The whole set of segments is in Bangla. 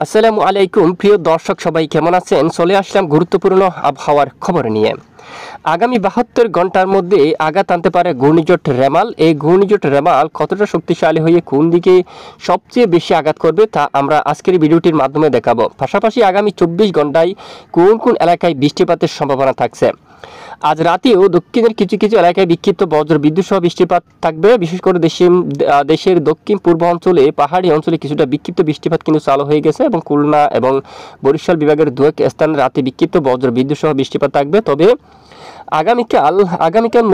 আসসালামু আলাইকুম প্রিয় দর্শক, সবাই কেমন আছেন? চলে আসলাম গুরুত্বপূর্ণ আবহাওয়ার খবর নিয়ে। আগামী 72 ঘন্টার মধ্যে আঘাত আনতে পারে ঘূর্ণিঝড় রেমাল। এই ঘূর্ণিঝড় রেমাল কতটা শক্তিশালী হয়ে কোন দিকে সবচেয়ে বেশি আঘাত করবে তা আমরা আজকের ভিডিওটির মাধ্যমে দেখাবো। পাশাপাশি আগামী 24 ঘন্টায় কোন কোন এলাকায় বৃষ্টিপাতের সম্ভাবনা থাকছে। আজ রাতেও দক্ষিণের কিছু কিছু এলাকায় বিক্ষিপ্ত বজ্র বিদ্যুৎ সহ বৃষ্টিপাত থাকবে। বিশেষ করে দেশের দক্ষিণ পূর্ব অঞ্চলে, পাহাড়ি অঞ্চলে কিছুটা বিক্ষিপ্ত বৃষ্টিপাত কিন্তু চালু হয়ে গেছে এবং খুলনা এবং বরিশাল বিভাগের দু এক স্থানে রাতে বিক্ষিপ্ত বজ্র বিদ্যুৎ সহ বৃষ্টিপাত থাকবে। তবে আগামীকাল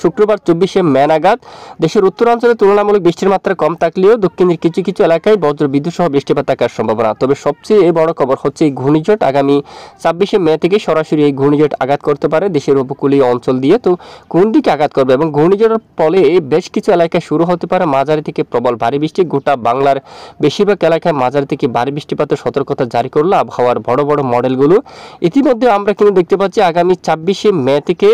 শুক্রবার 24শে মে নাগাদ দেশের উত্তরাঞ্চলে তুলনামূলক বৃষ্টির মাত্রা কম থাকলেও দক্ষিণের কিছু কিছু এলাকায় বজ্র বিদ্যুৎ সহ বৃষ্টিপাত থাকার সম্ভাবনা। তবে সবচেয়ে বড় খবর হচ্ছে এই ঘূর্ণিঝড় আগামী 26শে মে থেকে সরাসরি এই ঘূর্ণিঝড় আঘাত করতে পারে দেশের উপকূলীয় অঞ্চল দিয়ে। তো কোন দিকে আঘাত করবে এবং ঘূর্ণিঝড়ের ফলে বেশ কিছু এলাকায় শুরু হতে পারে মাঝারি থেকে প্রবল ভারী বৃষ্টি। গোটা বাংলার বেশিরভাগ এলাকায় মাঝারি থেকে ভারী বৃষ্টিপাতের সতর্কতা জারি করলো আবহাওয়ার বড় বড় মডেলগুলো। ইতিমধ্যে আমরা কিন্তু দেখতে পাচ্ছি আগামী 26শে মে থেকে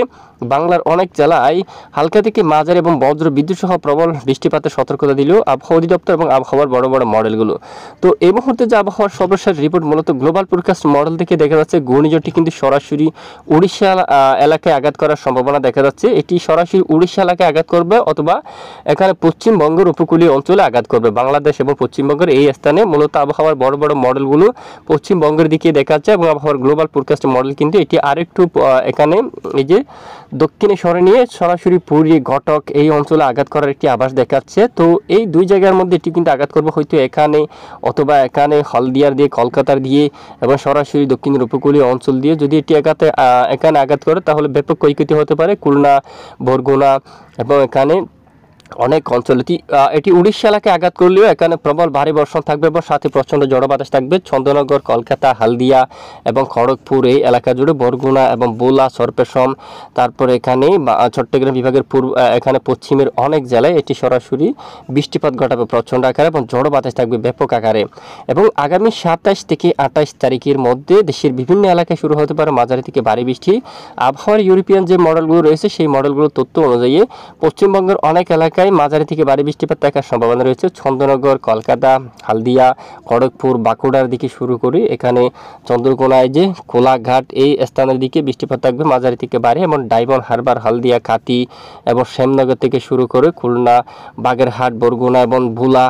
বাংলার অনেক জেলায় হালকা থেকে মাঝারি এবং বজ্র বিদ্যুৎ সহ প্রবল বৃষ্টিপাতের সতর্কতা দিল আবহাওয়া অধিদপ্তর এবং আবহাওয়ার বড় বড় মডেলগুলো। তো এই মুহূর্তে যে আবহাওয়ার সর্বশেষ রিপোর্ট মূলত গ্লোবাল ফোরকাস্ট মডেল থেকে দেখা যাচ্ছে ঘূর্ণিঝড়টি কিন্তু সরাসরি উড়িষ্যা এলাকায় আঘাত করার সম্ভাবনা দেখা যাচ্ছে। এটি সরাসরি উড়িষ্যা এলাকায় আঘাত করবে অথবা এখানে পশ্চিমবঙ্গের উপকূলীয় অঞ্চলে আঘাত করবে। বাংলাদেশ এবং পশ্চিমবঙ্গের এই স্থানে মূলত আবহাওয়ার বড় বড় মডেলগুলো পশ্চিমবঙ্গের দিকে দেখা যাচ্ছে এবং আবহাওয়ার গ্লোবাল ফোরকাস্ট মডেল কিন্তু এটি আরেকটু এখানে এই যে দক্ষিণে সরে নিয়ে সরাসরি পুরী, ঘটক এই অঞ্চলে আঘাত করার একটি আভাস দেখাচ্ছে। তো এই দুই জায়গার মধ্যে এটি কিন্তু আঘাত করবে হয়তো এখানে অথবা এখানে হলদিয়ার দিয়ে, কলকাতার দিয়ে এবং সরাসরি দক্ষিণের উপকূলীয় অঞ্চল দিয়ে। যদি এটি এখানে আঘাত করে তাহলে ব্যাপক ক্ষয়ক্ষতি হতে পারে খুলনা, বরগুনা এবং এখানে অনেক অঞ্চলে। এটি উড়িষ্যা এলাকায় আঘাত করলেও এখানে প্রবল ভারী বর্ষণ থাকবে এবং সাথে প্রচণ্ড ঝড়ো বাতাস থাকবে চন্দ্রনগর, কলকাতা, হালদিয়া এবং খড়গপুর এই এলাকা জুড়ে, বরগুনা এবং বোলা, সরপেশম, তারপরে এখানে চট্টগ্রাম বিভাগের এখানে পশ্চিমের অনেক জেলায় এটি সরাসরি বৃষ্টিপাত ঘটাবে প্রচণ্ড আকারে এবং ঝড়ো বাতাস থাকবে ব্যাপক আকারে। এবং আগামী 27 থেকে 28 তারিখের মধ্যে দেশের বিভিন্ন এলাকায় শুরু হতে পারে মাঝারি থেকে ভারী বৃষ্টি। আবহাওয়ার ইউরোপিয়ান যে মডেলগুলো রয়েছে সেই মডেলগুলোর তথ্য অনুযায়ী পশ্চিমবঙ্গের অনেক এলাকায় মাঝারি থেকে ভারী বৃষ্টিপাত থাকার সম্ভাবনা রয়েছে। চন্দ্রনগর, কলকাতা, হালদিয়া, খড়গপুর, বাঁকুড়ার দিকে শুরু করে এখানে চন্দ্রকোনায় যে কোলাঘাট এই স্থানের দিকে বৃষ্টিপাত থাকবে মাঝারি থেকে ভারী এবং ডায়মন্ড হারবার, হালদিয়া, কাতি এবং শ্যামনগর থেকে শুরু করে খুলনা, বাগেরহাট, বরগুনা এবং ভোলা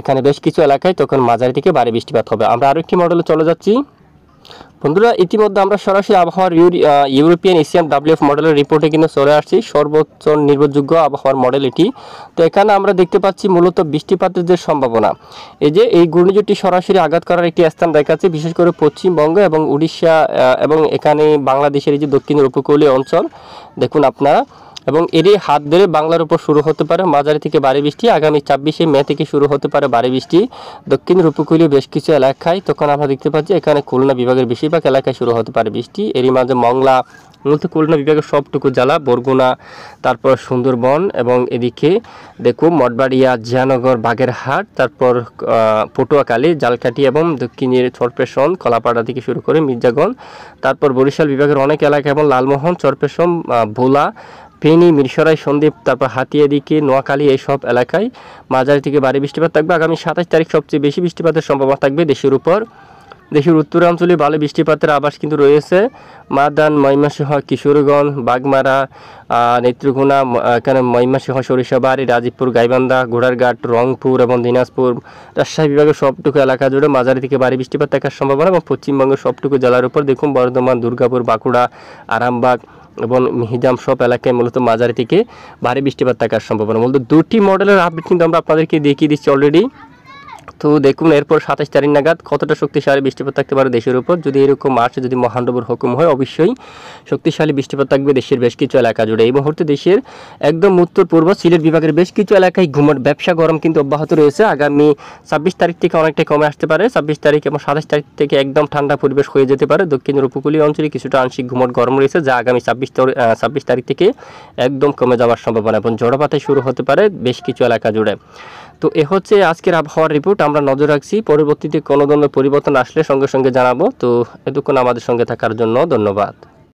এখানে বেশ কিছু এলাকায় তখন মাঝারি থেকে ভারী বৃষ্টিপাত হবে। আমরা আরও একটি মডেলে চলে যাচ্ছি বন্ধুরা। ইতিমধ্যে আমরা সরাসরি আবহাওয়ার ইউরোপিয়ান এশিয়ান WF মডেলের রিপোর্টে কিন্তু চলে আসছি, সর্বোচ্চ নির্ভরযোগ্য আবহাওয়ার মডেল এটি। তো এখানে আমরা দেখতে পাচ্ছি মূলত বৃষ্টিপাতের যে সম্ভাবনা, এই যে এই ঘূর্ণিঝড়টি সরাসরি আঘাত করার একটি স্থান দেখাচ্ছে বিশেষ করে পশ্চিমবঙ্গ এবং উড়িষ্যা এবং এখানে বাংলাদেশের এই যে দক্ষিণের উপকূলীয় অঞ্চল দেখুন আপনারা। এবং এরই হাত ধরে বাংলার উপর শুরু হতে পারে মাঝারি থেকে ভারী বৃষ্টি। আগামী 26শে মে থেকে শুরু হতে পারে ভারী বৃষ্টি দক্ষিণের উপকূলীয় বেশ কিছু এলাকায়। তখন আমরা দেখতে পাচ্ছি এখানে খুলনা বিভাগের বেশিরভাগ এলাকায় শুরু হতে পারে বৃষ্টি। এরই মাঝে মংলা, মূলত খুলনা বিভাগের সবটুকু জেলা, বরগুনা, তারপর সুন্দরবন এবং এদিকে দেখুন মঠবাড়িয়া, জিয়ানগর, বাগেরহাট, তারপর পটুয়াখালী, জালকাঠি এবং দক্ষিণের চরপেশন, কলাপাড়া থেকে শুরু করে মির্জাগঞ্জ, তারপর বরিশাল বিভাগের অনেক এলাকা এবং লালমোহন, চরপেশন, ভোলা, ফেনী, মিরসরাই, সন্দ্বীপ, তারপর হাতিয়া দিকে, নোয়াখালী এইসব এলাকায় মাঝারি থেকে ভারী বৃষ্টিপাত থাকবে। আগামী 27 তারিখ সবচেয়ে বেশি বৃষ্টিপাতের সম্ভাবনা থাকবে দেশের উপর। দেশের উত্তরাঞ্চলে ভালো বৃষ্টিপাতের আভাস কিন্তু রয়েছে। মাদান, ময়মনসিংহ, কিশোরগঞ্জ, বাগমারা, নেত্রকোনা, এখানে ময়মনসিংহ, সরিষাবাড়ি, রাজীবপুর, গাইবান্ধা, ঘোড়ারঘাট, রংপুর এবং দিনাজপুর, রাজশাহী বিভাগের সবটুকু এলাকা জুড়ে মাঝারি থেকে ভারী বৃষ্টিপাত থাকার সম্ভাবনা। এবং পশ্চিমবঙ্গের সবটুকু জেলার উপর দেখুন বর্ধমান, দুর্গাপুর, বাঁকুড়া, আরামবাগ এবং মিহিজাম সব এলাকায় মূলত মাঝারি থেকে ভারী বৃষ্টিপাত থাকার সম্ভাবনা। মূলত দুটি মডেলের আপডেট কিন্তু আমরা আপনাদেরকে দেখিয়ে দিচ্ছি অলরেডি। তো দেখুন এরপর 27 তারিখ নাগাদ কতটা শক্তিশালী বৃষ্টিপাত থাকতে পারে দেশের উপর। যদি এরকম আসে, যদি মহানবর হুকুম হয়, অবশ্যই শক্তিশালী বৃষ্টিপাত থাকবে দেশের বেশ কিছু এলাকা জুড়ে। এই মুহূর্তে দেশের একদম উত্তর পূর্ব সিলেট বিভাগের বেশ কিছু এলাকায় ব্যবসা গরম কিন্তু অব্যাহত রয়েছে। আগামী 26 তারিখ থেকে অনেকটাই কমে আসতে পারে। 26 তারিখ এবং 27 তারিখ থেকে একদম ঠান্ডা পরিবেশ হয়ে যেতে পারে। দক্ষিণের উপকূলীয় অঞ্চলে কিছুটা আংশিক ঘুমট গরম রয়েছে, যা আগামী 26 তারিখ থেকে একদম কমে যাওয়ার সম্ভাবনা এবং ঝড়বাতাস শুরু হতে পারে বেশ কিছু এলাকা জুড়ে। তো এ হচ্ছে আজকের আবহাওয়ার রিপোর্ট। আমরা নজর রাখছি, পরবর্তীতে কোনো ধরনের পরিবর্তন আসলে সঙ্গে সঙ্গে জানাবো। তো এতক্ষণ আমাদের সঙ্গে থাকার জন্য ধন্যবাদ।